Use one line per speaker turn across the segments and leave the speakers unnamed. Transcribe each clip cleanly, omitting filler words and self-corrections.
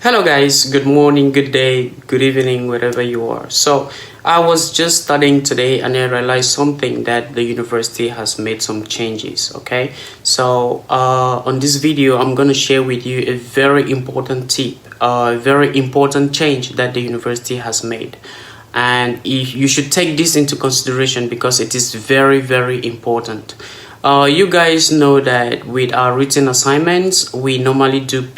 Hello guys, good morning, good day, good evening, wherever you are. So I was just studying today and I realized something that the university has made some changes. Okay, so on this video I'm going to share with you a very important tip, a very important change that the university has made. And if you should take this into consideration because it is very important. You guys know that with our written assignments we normally do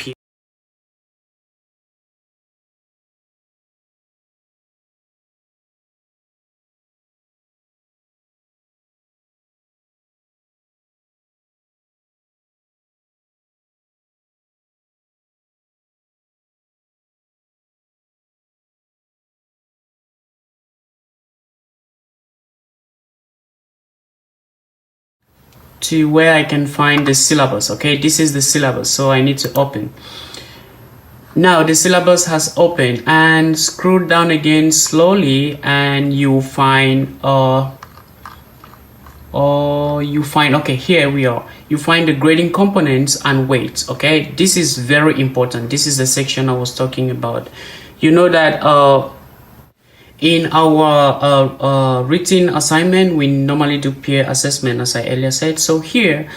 to where I can find the syllabus. Okay, this is the syllabus, so I need to open. Now the syllabus has opened, and scroll down again slowly and you find okay, here we are. You find the grading components and weights. Okay, this is very important. This is the section I was talking about. You know that in our written assignment, we normally do peer assessment, as I earlier said. So here,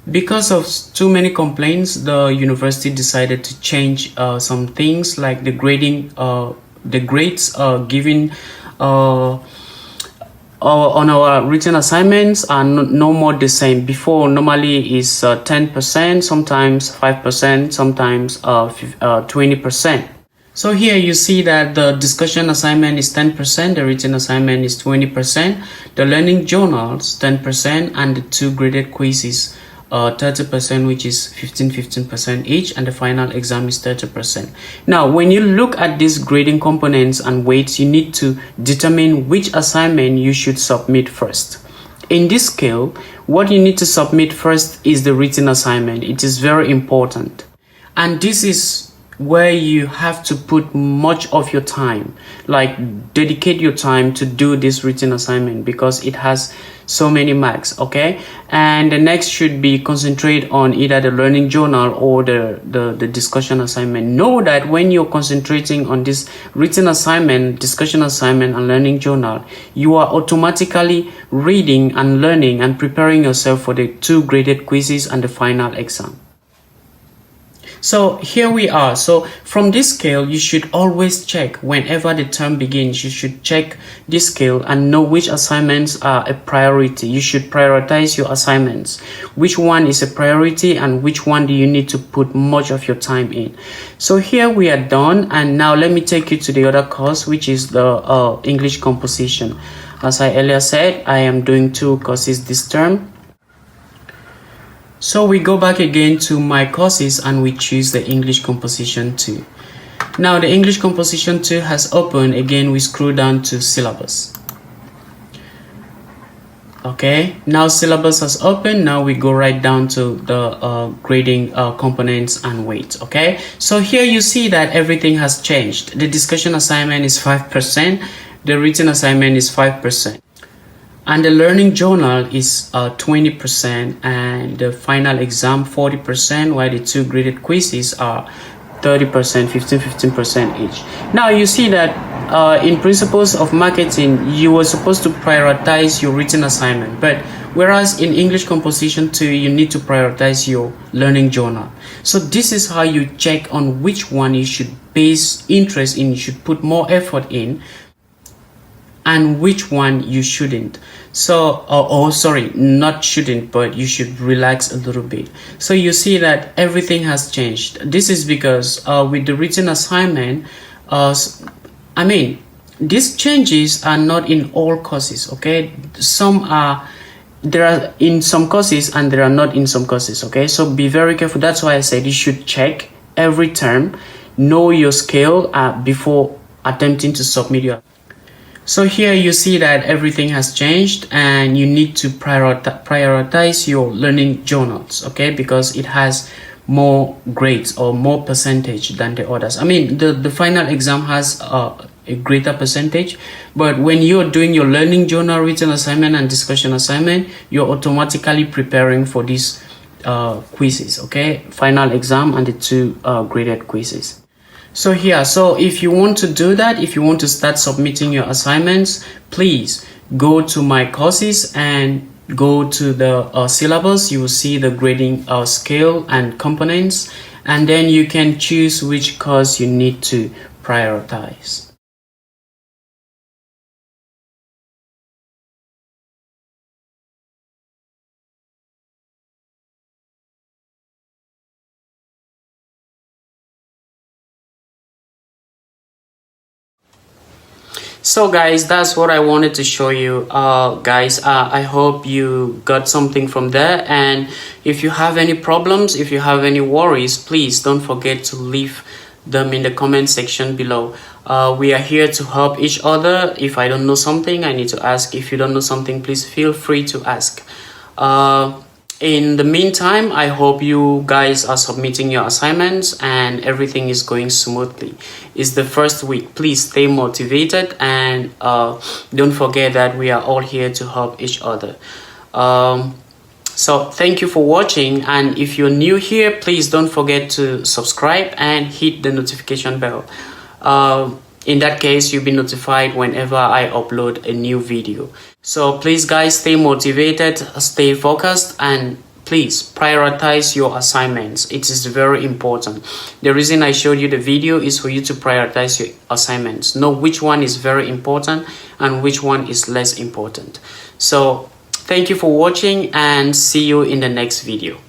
because of too many complaints, the university decided to change some things like the grading, the grades given on our written assignments are no more the same. Before, normally is 10%, sometimes 5%, sometimes 20%. So here you see that the discussion assignment is 10%, the written assignment is 20%, the learning journals 10%, and the two graded quizzes 30%, which is 15% each, and the final exam is 30%. Now, when you look at these grading components and weights, you need to determine which assignment you should submit first. In this scale, what you need to submit first is the written assignment. It is very important. And this is where you have to put much of your time, like dedicate your time to do this written assignment because it has so many marks. Okay, and the next should be concentrate on either the learning journal or the discussion assignment. Know that when you're concentrating on this written assignment, discussion assignment, and learning journal, you are automatically reading and learning and preparing yourself for the two graded quizzes and the final exam. So here we are. So from this scale, you should always check whenever the term begins. You should check this scale and know which assignments are a priority. You should prioritize your assignments. Which one is a priority and which one do you need to put much of your time in? So here we are done. And now let me take you to the other course, which is the English composition. As I earlier said, I am doing 2 courses this term. So we go back again to my courses and we choose the English composition 2. Now the English composition 2 has opened. Again, we scroll down to syllabus. Okay, now syllabus has opened. Now we go right down to the grading components and weights. Okay, so here you see that everything has changed. The discussion assignment is 5%, the written assignment is 5%. And the learning journal is 20%, and the final exam 40%, while the two graded quizzes are 30%, 15% each. Now you see that in principles of marketing, you were supposed to prioritize your written assignment, but whereas in English composition 2, you need to prioritize your learning journal. So this is how you check on which one you should base interest in, you should put more effort in, and which one you shouldn't. So sorry, not shouldn't, but you should relax a little bit. So you see that everything has changed. This is because with the written assignment, these changes are not in all courses. Okay, there are in some courses and there are not in some courses. Okay, so be very careful. That's why I said you should check every term, know your scale before attempting to submit your. So here you see that everything has changed and you need to prioritize your learning journals, okay, because it has more grades or more percentage than the others. I mean, the final exam has a greater percentage, but when you're doing your learning journal, written assignment, and discussion assignment, you're automatically preparing for these quizzes, okay, final exam and the two graded quizzes. So if you want to do that, if you want to start submitting your assignments, please go to my courses and go to the syllabus. You will see the grading scale and components, and then you can choose which course you need to prioritize. So guys, that's what I wanted to show you. Guys, I hope you got something from there, and if you have any problems, if you have any worries, please don't forget to leave them in the comment section below. We are here to help each other. If I don't know something, I need to ask. If you don't know something, please feel free to ask. In the meantime, I hope you guys are submitting your assignments and everything is going smoothly. It's the first week. Please stay motivated, and don't forget that we are all here to help each other. So thank you for watching, and if you're new here, please don't forget to subscribe and hit the notification bell. In that case, you'll be notified whenever I upload a new video. So please guys, stay motivated, stay focused, and please prioritize your assignments. It is very important. The reason I showed you the video is for you to prioritize your assignments. Know which one is very important and which one is less important. So thank you for watching, and see you in the next video.